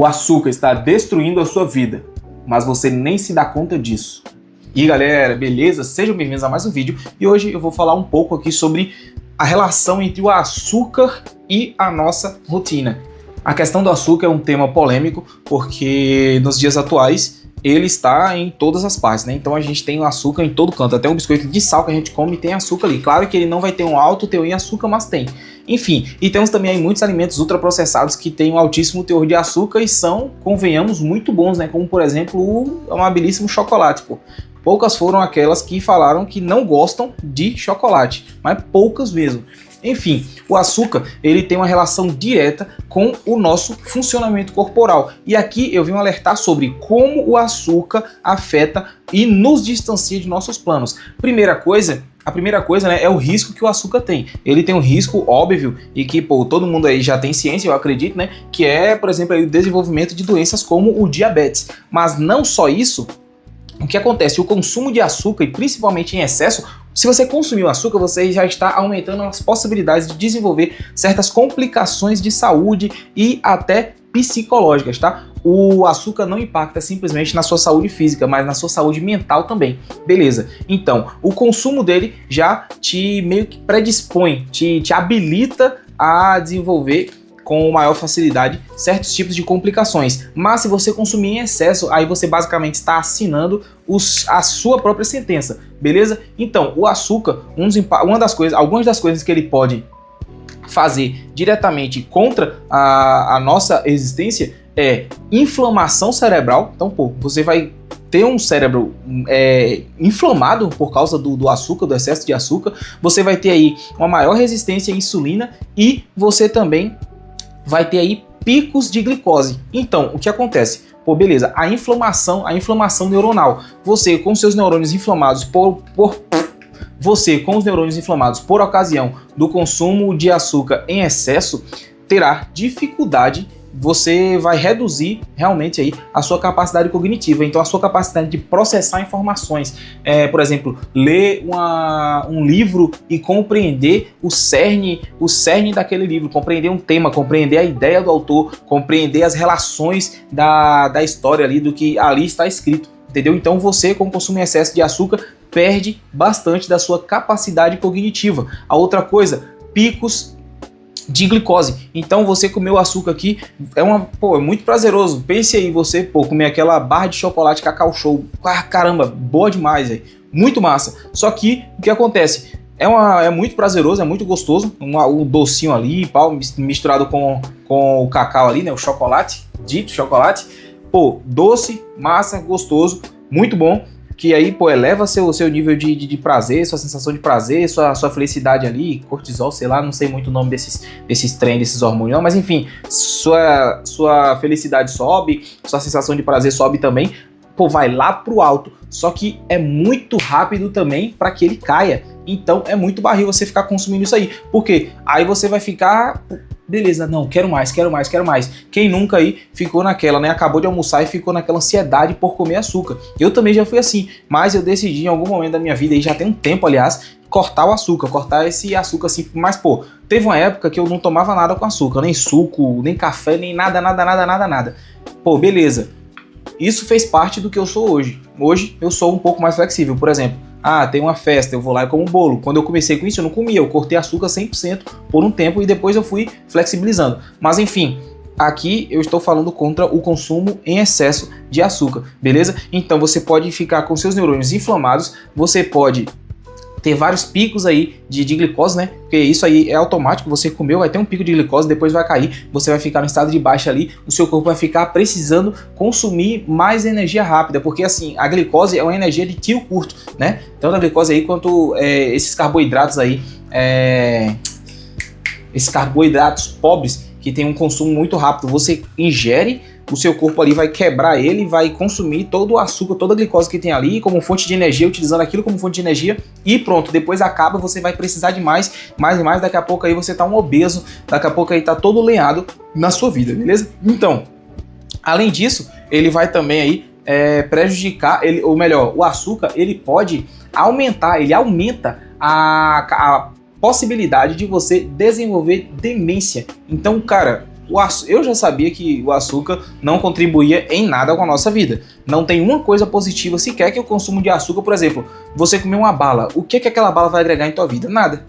O açúcar está destruindo a sua vida, mas você nem se dá conta disso. E galera, beleza? Sejam bem-vindos a mais um vídeo e hoje eu vou falar um pouco aqui sobre a relação entre o açúcar e a nossa rotina. A questão do açúcar é um tema polêmico porque nos dias atuais ele está em todas as partes, né? Então a gente tem o açúcar em todo canto, até um biscoito de sal que a gente come tem açúcar ali. Claro que ele não vai ter um alto teor em açúcar, mas tem. Enfim, e temos também aí muitos alimentos ultraprocessados que têm um altíssimo teor de açúcar e são, convenhamos, muito bons, né? Como por exemplo o amabilíssimo chocolate, pô. Poucas foram aquelas que falaram que não gostam de chocolate, mas poucas mesmo. Enfim, o açúcar ele tem uma relação direta com o nosso funcionamento corporal. E aqui eu vim alertar sobre como o açúcar afeta e nos distancia de nossos planos. A primeira coisa, né, é o risco que o açúcar tem. Ele tem um risco óbvio e que todo mundo aí já tem ciência, eu acredito, né, que é, por exemplo, aí, o desenvolvimento de doenças como o diabetes. Mas não só isso. O que acontece? O consumo de açúcar, e principalmente em excesso, se você consumir o açúcar, você já está aumentando as possibilidades de desenvolver certas complicações de saúde e até psicológicas, tá? O açúcar não impacta simplesmente na sua saúde física, mas na sua saúde mental também. Beleza. Então, o consumo dele já te meio que predispõe, te habilita a desenvolver com maior facilidade certos tipos de complicações. Mas se você consumir em excesso, aí você basicamente está assinando a sua própria sentença, beleza? Então, o açúcar, algumas das coisas que ele pode fazer diretamente contra a nossa existência é inflamação cerebral. Então, você vai ter um cérebro inflamado por causa do açúcar, do excesso de açúcar. Você vai ter aí uma maior resistência à insulina e você também vai ter aí picos de glicose. Então, o que acontece? Beleza, a inflamação neuronal. Você com seus neurônios inflamados por ocasião do consumo de açúcar em excesso, terá dificuldade. Você vai reduzir realmente aí a sua capacidade cognitiva, então a sua capacidade de processar informações, por exemplo, ler um livro e compreender o cerne daquele livro, compreender um tema, compreender a ideia do autor, compreender as relações da história ali, do que ali está escrito, entendeu? Então você, com o consumo em excesso de açúcar, perde bastante da sua capacidade cognitiva. A outra coisa, picos de glicose. Então você comer o açúcar aqui é muito prazeroso. Pense aí você comer aquela barra de chocolate Cacau Show. Caramba, boa demais, véio. Muito massa. Só que o que acontece? É muito prazeroso, é muito gostoso. Um docinho ali, misturado com o cacau ali, né? O chocolate, dito chocolate. Doce, massa, gostoso, muito bom. Que aí, eleva seu nível de prazer, sua sensação de prazer, sua felicidade ali, cortisol, sei lá, não sei muito o nome desses trem, desses hormônios não, mas enfim, sua felicidade sobe, sua sensação de prazer sobe também, vai lá pro alto, só que é muito rápido também para que ele caia, então é muito barril você ficar consumindo isso aí, porque aí você vai ficar... Beleza, não, quero mais. Quem nunca aí ficou naquela, né? Acabou de almoçar e ficou naquela ansiedade por comer açúcar. Eu também já fui assim, mas eu decidi em algum momento da minha vida, e já tem um tempo, aliás, cortar esse açúcar assim. Mas, teve uma época que eu não tomava nada com açúcar, nem suco, nem café, nem nada. Beleza. Isso fez parte do que eu sou hoje. Hoje eu sou um pouco mais flexível, por exemplo. Tem uma festa, eu vou lá e como um bolo. Quando eu comecei com isso, eu não comia, eu cortei açúcar 100% por um tempo e depois eu fui flexibilizando. Mas enfim, aqui eu estou falando contra o consumo em excesso de açúcar, beleza? Então você pode ficar com seus neurônios inflamados, você pode ter vários picos aí de glicose, né? Porque isso aí é automático, você comeu, vai ter um pico de glicose, depois vai cair, você vai ficar no estado de baixa ali, o seu corpo vai ficar precisando consumir mais energia rápida, porque assim, a glicose é uma energia de tiro curto, né? Tanto a glicose aí quanto esses carboidratos aí, esses carboidratos pobres, que tem um consumo muito rápido, você ingere, o seu corpo ali vai quebrar ele, vai consumir todo o açúcar, toda a glicose que tem ali como fonte de energia, utilizando aquilo como fonte de energia e pronto, depois acaba, você vai precisar de mais e mais, daqui a pouco aí você tá um obeso, daqui a pouco aí tá todo lenhado na sua vida, beleza? Então, além disso, ele vai também aí prejudicar, ou melhor, o açúcar, ele pode aumentar, ele aumenta a possibilidade de você desenvolver demência. Então, cara, eu já sabia que o açúcar não contribuía em nada com a nossa vida. Não tem uma coisa positiva sequer que o consumo de açúcar, por exemplo, você comer uma bala, o que aquela bala vai agregar em tua vida? Nada.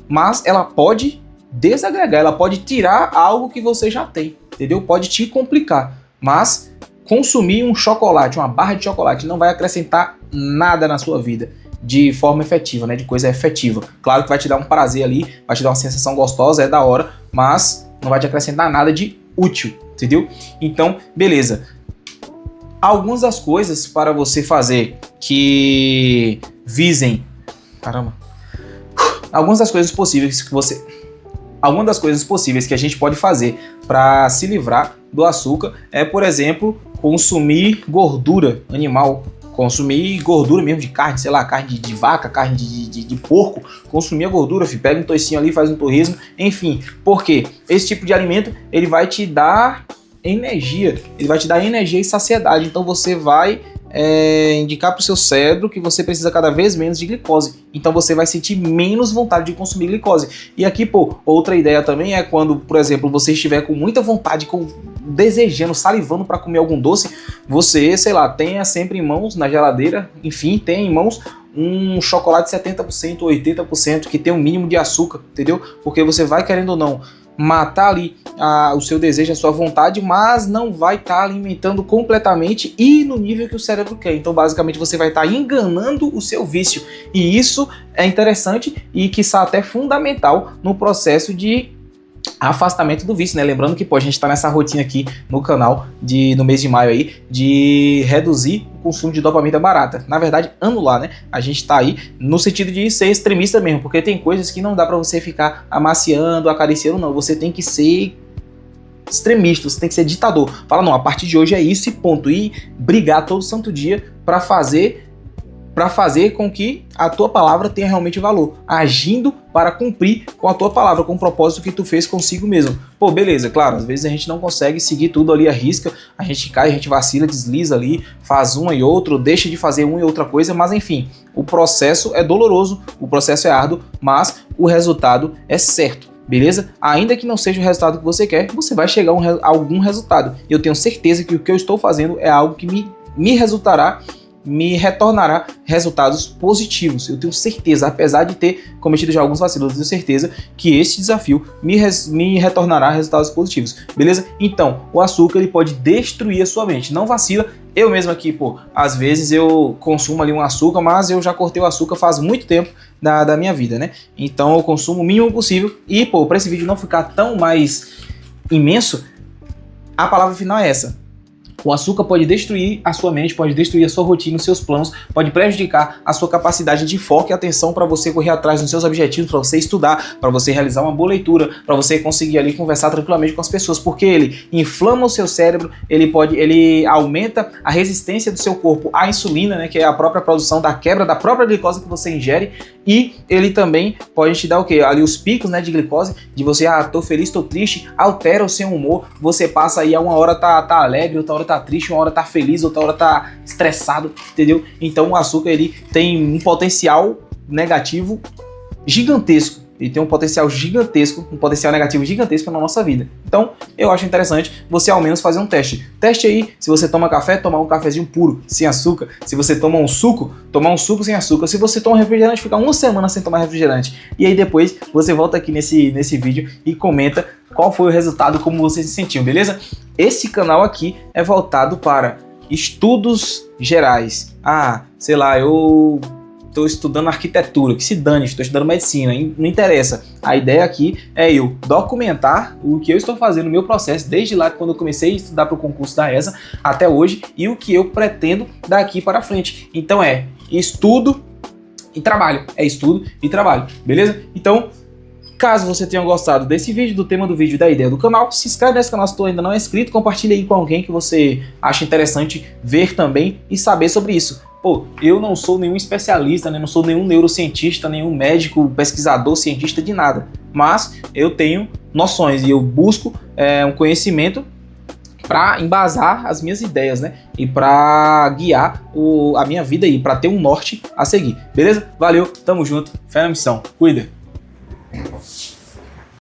Mas ela pode desagregar, ela pode tirar algo que você já tem, entendeu? Pode te complicar, mas consumir um chocolate, uma barra de chocolate, não vai acrescentar nada na sua vida de forma efetiva, né? De coisa efetiva. Claro que vai te dar um prazer ali, vai te dar uma sensação gostosa, é da hora, mas não vai te acrescentar nada de útil, entendeu? Então, beleza. Algumas das coisas para você fazer que visem... Caramba. Algumas das coisas possíveis que a gente pode fazer para se livrar do açúcar é, por exemplo, consumir gordura animal, consumir gordura mesmo de carne, sei lá, carne de vaca, carne de porco, consumir a gordura, filho, pega um toicinho ali, faz um torresmo, enfim, porque esse tipo de alimento, ele vai te dar energia, e saciedade, então você vai indicar para o seu cérebro que você precisa cada vez menos de glicose, então você vai sentir menos vontade de consumir glicose. E aqui, pô, outra ideia também é quando, por exemplo, você estiver com muita vontade, desejando, salivando para comer algum doce, você, sei lá, tenha sempre em mãos, na geladeira, enfim, tenha em mãos um chocolate 70% ou 80% que tem um mínimo de açúcar, entendeu? Porque você vai, querendo ou não, matar ali o seu desejo, a sua vontade, mas não vai estar alimentando completamente e no nível que o cérebro quer. Então, basicamente, você vai estar enganando o seu vício. E isso é interessante e, quiçá, até fundamental no processo de afastamento do vício, né? Lembrando que, pô, a gente tá nessa rotina aqui no canal no mês de maio aí, de reduzir o consumo de dopamina barata. Na verdade, anular, né? A gente tá aí no sentido de ser extremista mesmo, porque tem coisas que não dá pra você ficar amaciando, acariciando, não. Você tem que ser extremista, você tem que ser ditador. Fala, não, a partir de hoje é isso e ponto. E brigar todo santo dia pra fazer com que a tua palavra tenha realmente valor, agindo para cumprir com a tua palavra, com o propósito que tu fez consigo mesmo. Pô, beleza, claro, às vezes a gente não consegue seguir tudo ali à risca, a gente cai, a gente vacila, desliza ali, faz uma e outra, deixa de fazer uma e outra coisa, mas enfim, o processo é doloroso, o processo é árduo, mas o resultado é certo. Beleza? Ainda que não seja o resultado que você quer, você vai chegar a algum resultado. Eu tenho certeza que o que eu estou fazendo é algo que me retornará resultados positivos. Eu tenho certeza, apesar de ter cometido já alguns vacilos, eu tenho certeza que esse desafio me retornará resultados positivos, beleza? Então, o açúcar, ele pode destruir a sua mente, não vacila. Eu mesmo aqui, pô, às vezes eu consumo ali um açúcar, mas eu já cortei o açúcar faz muito tempo da minha vida, né? Então eu consumo o mínimo possível e, pô, para esse vídeo não ficar tão mais imenso, a palavra final é essa. O açúcar pode destruir a sua mente, pode destruir a sua rotina, os seus planos, pode prejudicar a sua capacidade de foco e atenção para você correr atrás dos seus objetivos, para você estudar, para você realizar uma boa leitura, para você conseguir ali conversar tranquilamente com as pessoas, porque ele inflama o seu cérebro, ele aumenta a resistência do seu corpo à insulina, né, que é a própria produção da quebra da própria glicose que você ingere, e ele também pode te dar o quê? Ali os picos, né, de glicose, de você, tô feliz, tô triste, altera o seu humor, você passa aí a uma hora tá alegre, outra hora tá triste, uma hora tá feliz, outra hora tá estressado, entendeu? Então o açúcar, ele tem um potencial negativo gigantesco. Ele tem um potencial gigantesco, um potencial negativo gigantesco na nossa vida. Então, eu acho interessante você ao menos fazer um teste. Teste aí, se você toma café, tomar um cafezinho puro, sem açúcar. Se você toma um suco, tomar um suco sem açúcar. Se você toma refrigerante, ficar uma semana sem tomar refrigerante. E aí depois você volta aqui nesse vídeo e comenta qual foi o resultado, como você se sentiu, beleza? Esse canal aqui é voltado para estudos gerais. Sei lá, eu estou estudando arquitetura, que se dane, estou estudando medicina, não interessa. A ideia aqui é eu documentar o que eu estou fazendo no meu processo, desde lá quando eu comecei a estudar para o concurso da ESA até hoje, e o que eu pretendo daqui para frente. Então é estudo e trabalho, beleza? Então, caso você tenha gostado desse vídeo, do tema do vídeo, da ideia do canal, se inscreve nesse canal se tu ainda não é inscrito, compartilha aí com alguém que você acha interessante ver também e saber sobre isso. Pô, eu não sou nenhum especialista, né? Não sou nenhum neurocientista, nenhum médico, pesquisador, cientista de nada. Mas eu tenho noções e eu busco um conhecimento para embasar as minhas ideias, né? E para guiar a minha vida aí, para ter um norte a seguir. Beleza? Valeu, tamo junto, fé na missão, cuida!